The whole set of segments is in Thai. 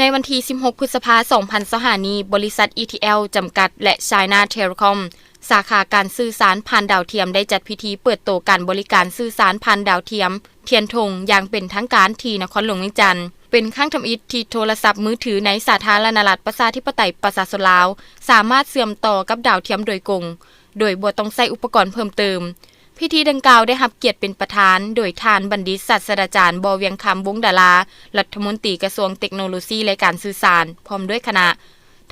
ในวันที่16พฤษภาคม2025นี้บริษัท ETL จำกัดและ China Telecom สาขาการสื่อสารผ่านดาวเทียมได้จัดพิธีเปิดโตการบริการสื่อสารผ่านดาวเทียมเทียนธงอย่างเป็นทางการที่นครหลวงเวียงจันทน์เป็นครั้งทำอิฐที่โทรศัพท์มือถือในสาธารณรัฐประชาธิปไตยประชาชนลาวสามารถเชื่อมต่อกับดาวเทียมโดยกงโดยบ่ต้องใช้อุปกรณ์เพิ่มเติมพิธีดังกล่าวได้รับเกียรติเป็นประธานโดยท่านบัณฑิตศาสตราจารย์บเวียงคำวงศ์ดารารัฐมนตรีกระทรวงเทคโนโลยีและการสื่อสารพร้อมด้วยคณะ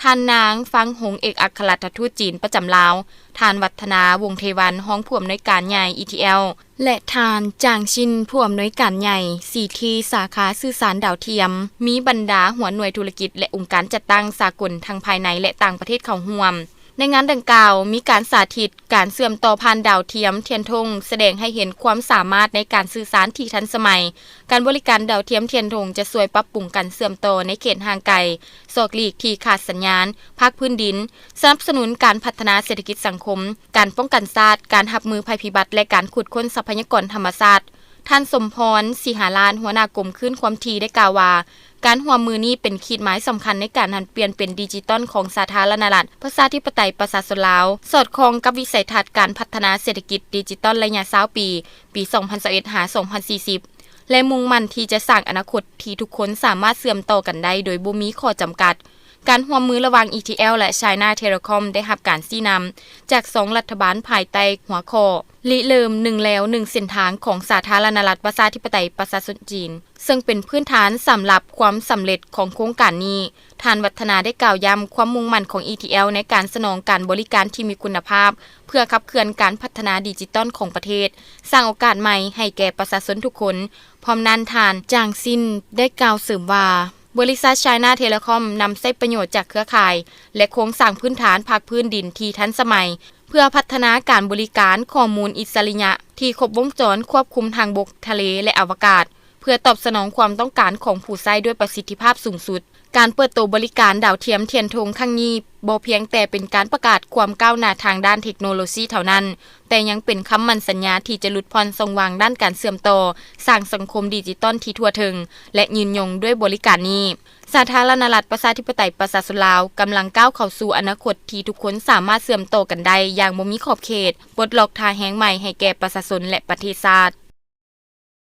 ท่านนางฟังหงเอกอัครราชทูตจีนประจำลาวท่านวัฒนาวงศ์เทวันห้องผู้อำนวยการใหญ่ ETL และท่านจางชินผู้อำนวยการใหญ่ CT สาขาสื่อสารดาวเทียมมีบรรดาหัวหน่วยธุรกิจและองค์การจัดตั้งสากลทั้งภายในและต่างประเทศเข้าร่วมในงานดังกล่าวมีการสาธิตการเชื่อมต่อผ่านดาวเทียมเทียนธงแสดงให้เห็นความสามารถในการสื่อสารที่ทันสมัยการบริการดาวเทียมเทียนธงจะช่วยปรับปรุงการเชื่อมต่อในเขตห่างไกลซอกหลีกที่ขาดสัญญาณภาคพื้นดินสนับสนุนการพัฒนาเศรษฐกิจสังคมการป้องกันชาติการรับมือภัยพิบัติและการขุดค้นทรัพยากรธรรมชาติท่านสมพรสิหาลานหัวหน้ากรมคลื่นความถี่ได้กล่าวว่าการร่วมมือนี้เป็นขีดหมายสำคัญในการหันเปลี่ยนเป็นดิจิตอลของสาธารณรัฐประชาธิปไตยประชาชนลาวสอดคล้องกับวิสัยทัศน์การพัฒนาเศรษฐกิจดิจิตอลระยะ20ปี 2021 หา 2040 และมุ่งมั่นที่จะสร้างอนาคตที่ทุกคนสามารถเชื่อมต่อกันได้โดยบ่มีข้อจำกัดการร่วมมือระหว่าง ETL และ China Telecom ได้รับการชี้นำจาก2รัฐบาลภายใต้หัวข้อริเริ่ม1แล้ว1เส้นทางของสาธารณรัฐประชาธิปไตยประชาชนจีนซึ่งเป็นพื้นฐานสำหรับความสำเร็จของโครงการนี้ท่านวัฒนาได้กล่าวย้ำความมุ่งมั่นของ ETL ในการสนองการบริการที่มีคุณภาพเพื่อขับเคลื่อนการพัฒนาดิจิตอลของประเทศสร้างโอกาสใหม่ให้แก่ประชาชนทุกคนพร้อมนั้นท่านจางซินได้กล่าวเสริมว่าบริษัท China Telecom นำใช้ประโยชน์จากเครือข่ายและโครงสร้างพื้นฐานภาคพื้นดินที่ทันสมัยเพื่อพัฒนาการบริการข้อมูลอิสริยะที่ครบวงจรควบคุมทางบกทะเลและอวกาศเพื่อตอบสนองความต้องการของผู้ใช้ด้วยประสิทธิภาพสูงสุดการเปิดตัวบริการดาวเทียมเทียนธงครั้งนี้บ่เพียงแต่เป็นการประกาศความก้าวหน้าทางด้านเทคโนโลยีเท่านั้นแต่ยังเป็นคำมั่นสัญญาที่จะหลุดพ้นทรงวางด้านการเชื่อมต่อสร้างสังคมดิจิตอลที่ทั่วถึงและยืนยงด้วยบริการนี้สาธารณรัฐประชาธิปไตยประชาชนลาวกำลังก้าวเข้าสู่อนาคตที่ทุกคนสามารถเชื่อมต่อกันได้อย่างบ่มีขอบเขตปลดล็อกทางแห่งใหม่ให้แก่ประชาชนและประเทศชาติ